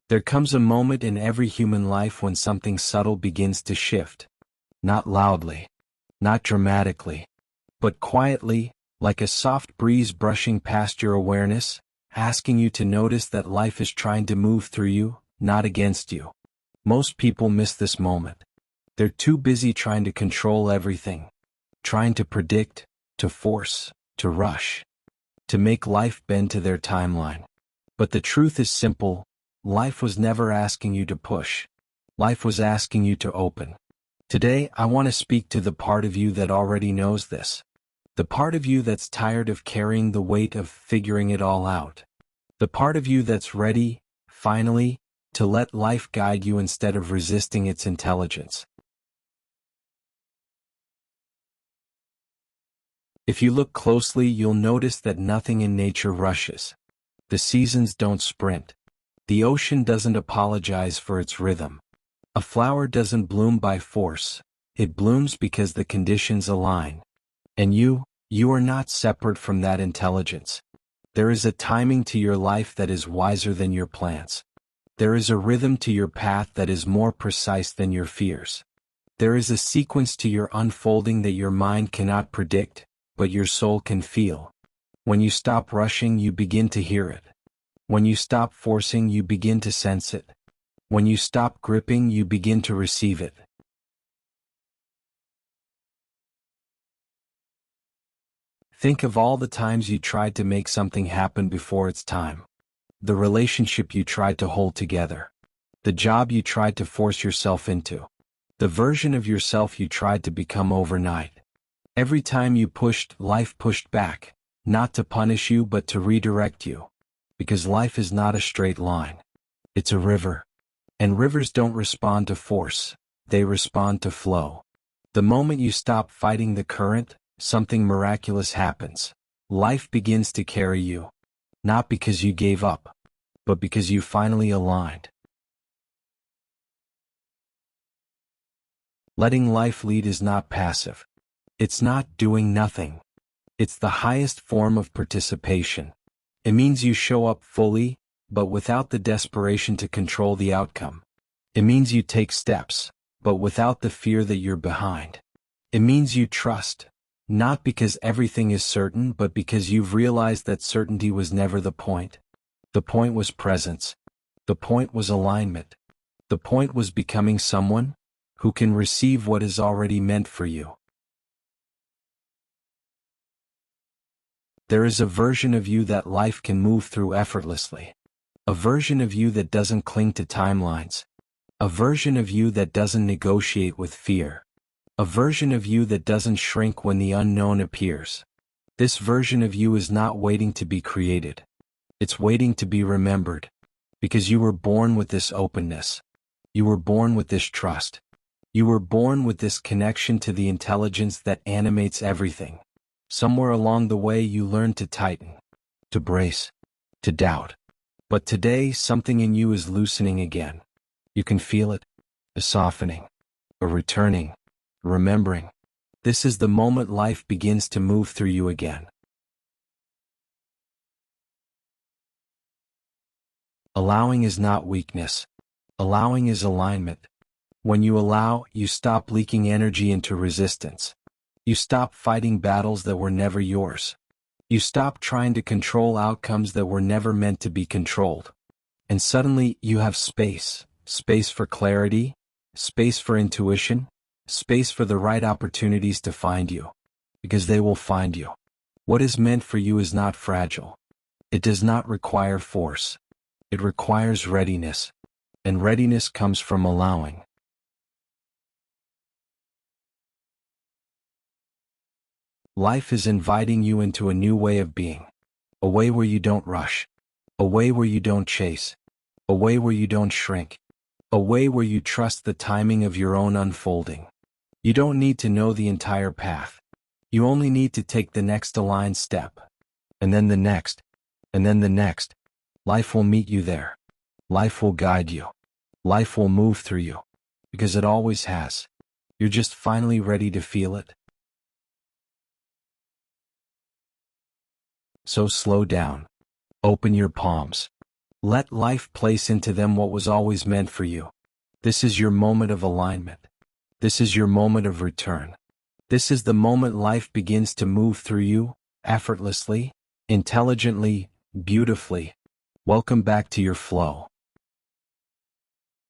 There comes a moment in every human life when something subtle begins to shift. Not loudly, not dramatically, but quietly, like a soft breeze brushing past your awareness, asking you to notice that life is trying to move through you, not against you. Most people miss this moment. They're too busy trying to control everything, trying to predict, to force, to rush, to make life bend to their timeline. But the truth is simple. Life was never asking you to push. Life was asking you to open. Today, I want to speak to the part of you that already knows this. The part of you that's tired of carrying the weight of figuring it all out. The part of you that's ready, finally, to let life guide you instead of resisting its intelligence. If you look closely, you'll notice that nothing in nature rushes. The seasons don't sprint. The ocean doesn't apologize for its rhythm. A flower doesn't bloom by force. It blooms because the conditions align. And you are not separate from that intelligence. There is a timing to your life that is wiser than your plans. There is a rhythm to your path that is more precise than your fears. There is a sequence to your unfolding that your mind cannot predict, but your soul can feel. When you stop rushing, you begin to hear it. When you stop forcing, you begin to sense it. When you stop gripping, you begin to receive it. Think of all the times you tried to make something happen before its time. The relationship you tried to hold together. The job you tried to force yourself into. The version of yourself you tried to become overnight. Every time you pushed, life pushed back, not to punish you but to redirect you. Because life is not a straight line. It's a river. And rivers don't respond to force, they respond to flow. The moment you stop fighting the current, something miraculous happens. Life begins to carry you. Not because you gave up, but because you finally aligned. Letting life lead is not passive. It's not doing nothing. It's the highest form of participation. It means you show up fully, but without the desperation to control the outcome. It means you take steps, but without the fear that you're behind. It means you trust, not because everything is certain but because you've realized that certainty was never the point. The point was presence. The point was alignment. The point was becoming someone who can receive what is already meant for you. There is a version of you that life can move through effortlessly. A version of you that doesn't cling to timelines. A version of you that doesn't negotiate with fear. A version of you that doesn't shrink when the unknown appears. This version of you is not waiting to be created. It's waiting to be remembered. Because you were born with this openness. You were born with this trust. You were born with this connection to the intelligence that animates everything. Somewhere along the way you learned to tighten, to brace, to doubt. But today something in you is loosening again. You can feel it, a softening, a returning, remembering. This is the moment life begins to move through you again. Allowing is not weakness. Allowing is alignment. When you allow, you stop leaking energy into resistance. You stop fighting battles that were never yours. You stop trying to control outcomes that were never meant to be controlled. And suddenly you have space. Space for clarity, space for intuition, space for the right opportunities to find you. Because they will find you. What is meant for you is not fragile. It does not require force. It requires readiness. And readiness comes from allowing. Life is inviting you into a new way of being. A way where you don't rush. A way where you don't chase. A way where you don't shrink. A way where you trust the timing of your own unfolding. You don't need to know the entire path. You only need to take the next aligned step. And then the next. And then the next. Life will meet you there. Life will guide you. Life will move through you. Because it always has. You're just finally ready to feel it. So slow down. Open your palms. Let life place into them what was always meant for you. This is your moment of alignment. This is your moment of return. This is the moment life begins to move through you, effortlessly, intelligently, beautifully. Welcome back to your flow.